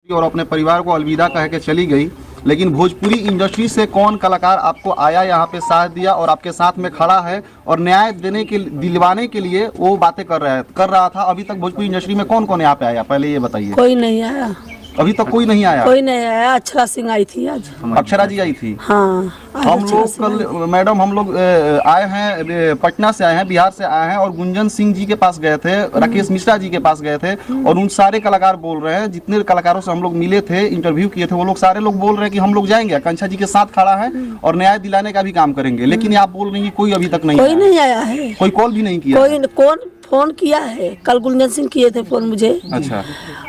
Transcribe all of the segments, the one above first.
और अपने परिवार को अलविदा कह के चली गई, लेकिन भोजपुरी इंडस्ट्री से कौन कलाकार आपको आया, यहाँ पे साथ दिया और आपके साथ में खड़ा है और न्याय देने के दिलवाने के लिए वो बातें कर रहा था? अभी तक भोजपुरी इंडस्ट्री में कौन कौन यहाँ पे आया, पहले ये बताइए। कोई नहीं आया, अभी तक कोई नहीं आया। कोई नहीं आया। अक्षरा सिंह आई थी आज। अक्षरा जी आई थी। हाँ, हम लोग कल मैडम हम लोग आए हैं, पटना से आए हैं, बिहार से आए हैं और गुंजन सिंह जी के पास गए थे, राकेश मिश्रा जी के पास गए थे और उन सारे कलाकार बोल रहे हैं, जितने कलाकारों से हम लोग मिले थे, इंटरव्यू किए थे, वो लोग सारे लोग बोल रहे हैं कि हम लोग जाएंगे, आकांक्षा जी के साथ खड़ा है और न्याय दिलाने का भी काम करेंगे। लेकिन आप बोल रही हैं कोई अभी तक नहीं, कोई नहीं आया है, कोई कॉल भी नहीं किया। कोई कौन फोन किया है? कल गुंजन सिंह किए थे फोन मुझे। अच्छा।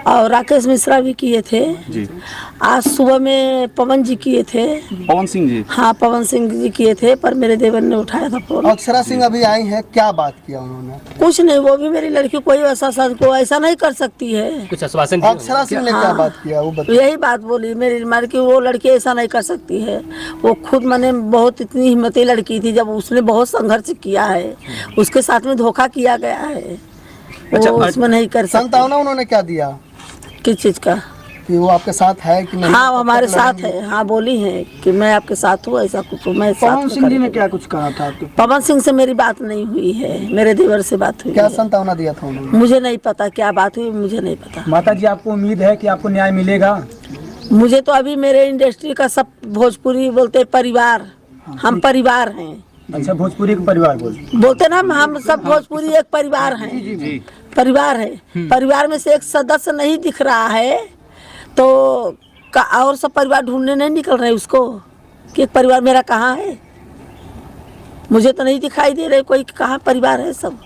और राकेश मिश्रा भी किए थे जी। आज सुबह में पवन जी किए थे। पवन सिंह जी? हाँ, पवन सिंह जी किए थे, पर मेरे देवर ने उठाया था फोन। अक्षरा सिंह अभी आई हैं, क्या बात किया उन्होंने? कुछ नहीं, वो भी मेरी लड़की कोई ऐसा नहीं कर सकती है। कुछ आश्वासन अक्षरा सिंह ने क्या बात किया वो बताइए। यही बात बोली मेरी लड़की, वो लड़की ऐसा नहीं कर सकती है। वो खुद मैंने बहुत इतनी हिम्मती लड़की थी, जब उसने बहुत संघर्ष किया है, उसके साथ में धोखा किया गया है, अच्छा, वो उसमें नहीं कर सकती। संतावना उन्होंने क्या दिया? किस चीज का? कि वो आपके साथ है कि नहीं? हाँ, वो हमारे साथ है। हाँ, बोली है कि मैं आपके साथ हूँ, ऐसा कुछ। मैं पवन सिंह जी ने क्या कुछ कहा था आपको? पवन सिंह से मेरी बात नहीं हुई है, मेरे देवर से बात हुई क्या है। संतावना दिया था उन्होंने? मुझे नहीं पता क्या बात हुई, मुझे नहीं पता। माता जी, आपको उम्मीद है कि आपको न्याय मिलेगा? मुझे तो अभी मेरे इंडस्ट्री का सब भोजपुरी बोलते परिवार, हम परिवार हैं। अच्छा, भोजपुरी का परिवार बोलते ना, हम सब भोजपुरी एक परिवार हैं। परिवार है, परिवार में से एक सदस्य नहीं दिख रहा है तो और सब परिवार ढूंढने नहीं निकल रहे उसको कि एक परिवार मेरा कहाँ है। मुझे तो नहीं दिखाई दे रहे कोई कहाँ परिवार है, सब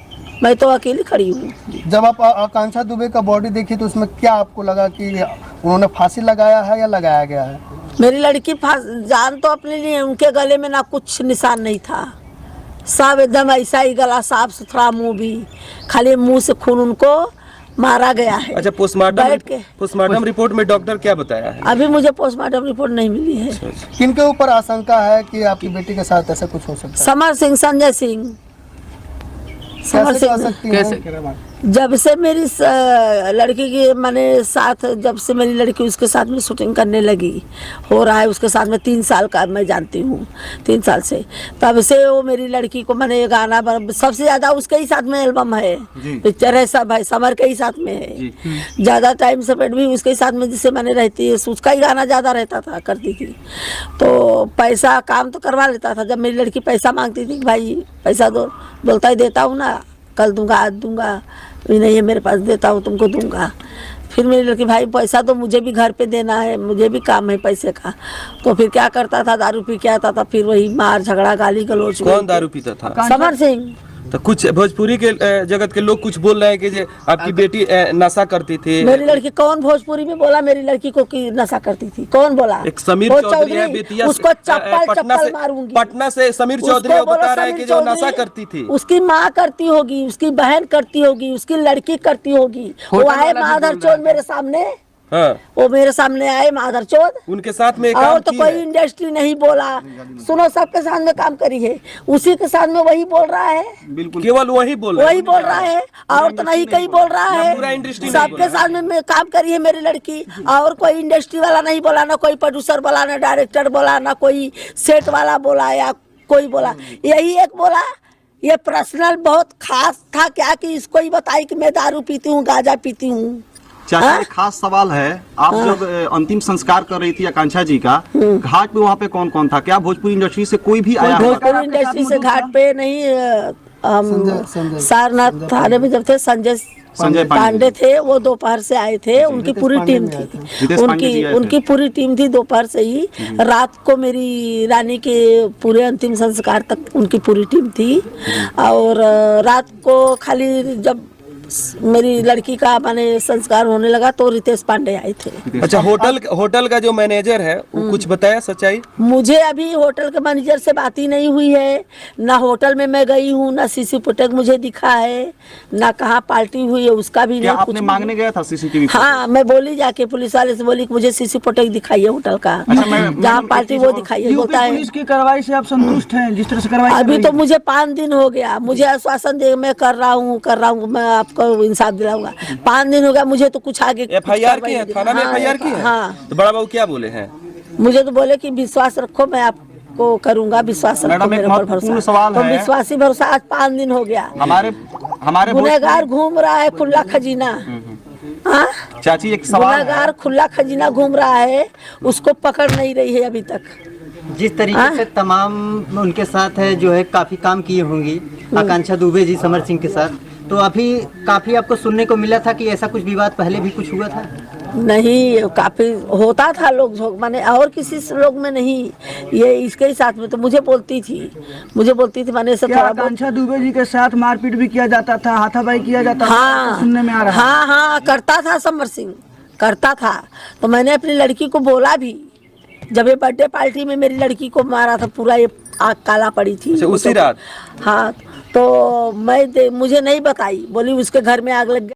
मैं तो अकेली खड़ी हूँ। जब आप आकांक्षा दुबे का बॉडी देखी तो उसमें क्या आपको लगा कि उन्होंने फांसी लगाया है या लगाया गया है? मेरी लड़की जान तो अपने लिए, उनके गले में ना कुछ निशान नहीं था, सब एकदम ऐसा ही गला, साफ सुथरा, मुंह भी, खाली मुंह से खून उनको मारा गया है। अच्छा, पोस्टमार्टम रिपोर्ट में डॉक्टर क्या बताया है? अभी मुझे पोस्टमार्टम रिपोर्ट नहीं मिली है। किनके ऊपर आशंका है कि आपकी बेटी के साथ ऐसा कुछ हो सकता है? समर सिंह, संजय सिंह। समर कैसे कह सिंह सकती हैं? जब से मेरी लड़की की मैंने साथ, जब से मेरी लड़की उसके साथ में शूटिंग करने लगी, हो रहा है उसके साथ में 3 साल का मैं जानती हूँ, 3 साल से, तब से वो मेरी लड़की को मैंने ये गाना सबसे ज्यादा उसके ही साथ में एल्बम है, पिक्चर है सब है, समर के ही साथ में है, ज्यादा टाइम स्पेंड भी उसके साथ में, जिससे मैंने रहती है उसका ही गाना ज्यादा रहता था, करती थी। तो पैसा काम तो करवा लेता था। जब मेरी लड़की पैसा मांगती थी, भाई पैसा दो, बोलता ही देता हूँ ना, कल दूंगा, आज दूंगा, नहीं है मेरे पास, देता हूँ तुमको दूंगा। फिर मेरी लड़की, भाई पैसा तो मुझे भी घर पे देना है, मुझे भी काम है पैसे का। तो फिर क्या करता था, दारू पी के आता था, फिर वही मार झगड़ा, गाली गलौज। कौन दारू पीता था? समर सिंह। तो कुछ भोजपुरी के जगत के लोग कुछ बोल रहे हैं कि आपकी बेटी नशा करती थी। मेरी लड़की, कौन भोजपुरी में बोला मेरी लड़की को कि नशा करती थी? कौन बोला? एक समीर चौधरी है बेतिया, उसको चप्पल मारूंगी। पटना से समीर चौधरी बता रहे हैं कि जो नशा करती थी, उसकी माँ करती होगी, उसकी बहन करती होगी, उसकी लड़की करती होगी। वो आए माधर चौध मेरे सामने, हाँ, वो मेरे सामने आए माधर चौध, उनके साथ में और तो कोई इंडस्ट्री नहीं बोला। सुनो, सबके साथ में काम करी है, उसी के साथ में वही बोल रहा है, बिल्कुल केवल वही बोल रहा है, और तो नहीं कहीं बोल रहा है। सबके साथ में काम करी है मेरी लड़की, और कोई इंडस्ट्री वाला नहीं बोला, ना कोई प्रोड्यूसर बोला, ना डायरेक्टर बोला, ना कोई सेट वाला बोला या कोई बोला। यही एक बोला, ये पर्सनल बहुत खास था क्या कि इसको ही बताई कि मैं दारू पीती हूँ, गांजा पीती हूँ। चाचा, एक खास सवाल है, आप जब अंतिम संस्कार कर रही थी आकांक्षा जी का, घाट पे वहाँ पे कौन कौन था? क्या भोजपुरी इंडस्ट्री से कोई भी आया? भोजपुरी इंडस्ट्री से घाट पे नहीं, हम सारनाथ थाने में जब थे, संजय पांडे थे, वो दोपहर से आए थे, उनकी पूरी टीम थी, उनकी पूरी टीम थी। दोपहर से ही रात को मेरी रानी के पूरे अंतिम संस्कार तक उनकी पूरी टीम थी। और रात को खाली जब मेरी लड़की का माने संस्कार होने लगा तो रितेश पांडे आए थे। अच्छा, होटल का जो मैनेजर है वो कुछ बताया सच्चाई? मुझे अभी होटल के मैनेजर से बात ही नहीं हुई है, ना होटल में मैं गई हूँ, ना सीसी फुटेज मुझे दिखा है, ना कहाँ पार्टी हुई है उसका भी नहीं। आपने मांगने गया था सीसीटीवी? हाँ, मैं बोली जाके पुलिस वाले से बोली कि मुझे सीसी फुटेज दिखाइए होटल का, जहाँ पार्टी वो दिखाइए। बोलता है पुलिस की कार्रवाई से आप संतुष्ट हैं जिस तरह से कार्रवाई? अभी तो मुझे 5 दिन हो गया, मुझे आश्वासन दे मैं कर रहा हूँ, मैं आपको उसको इंसाफ दिलाऊंगा। 5 दिन हो गया, मुझे तो कुछ आगे कुछ FIR की कार्रवाई है, नहीं थाना में हाँ, FIR की है। हाँ, तो बड़ा बाबू क्या बोले हैं? मुझे तो बोले कि विश्वास रखो, मैं आपको करूंगा, विश्वास रखो मैडम, एक मेरे ऊपर महत्वपूर्ण भरोसा। सवाल तो है। विश्वासी भरोसा आज 5 दिन हो गया। हमारे गुनहगार घूम रहा है खुला खजीना। हाँ, चाची एक सवाल है। गुनहगार खुला खजीना घूम रहा है, उसको पकड़ नहीं रही है अभी तक। जिस तरीके से तमाम उनके साथ है जो है काफी काम किए होंगी आकांक्षा दुबे जी समर सिंह के साथ, तो अभी काफी आपको सुनने को मिला था कि ऐसा कुछ विवाद पहले भी कुछ हुआ था? नहीं, काफी होता था लोग झोंक माने, और किसी से लोग में नहीं, ये इसके ही साथ में। तो मुझे बोलती थी माने से क्या थोड़ा बहुत। आकांक्षा दुबे जी के साथ मारपीट भी किया जाता था, हाथापाई किया जाता था, हाँ, सुनने में आ रहा है। हाँ हाँ, करता था समर सिंह, करता था। तो मैंने अपनी लड़की को बोला भी, जब ये बर्थडे पार्टी में मेरी लड़की को मारा था, पूरा ये आग काला पड़ी थी। अच्छा, उसी रात? हाँ, तो मुझे नहीं बताई, बोली उसके घर में आग लग गई।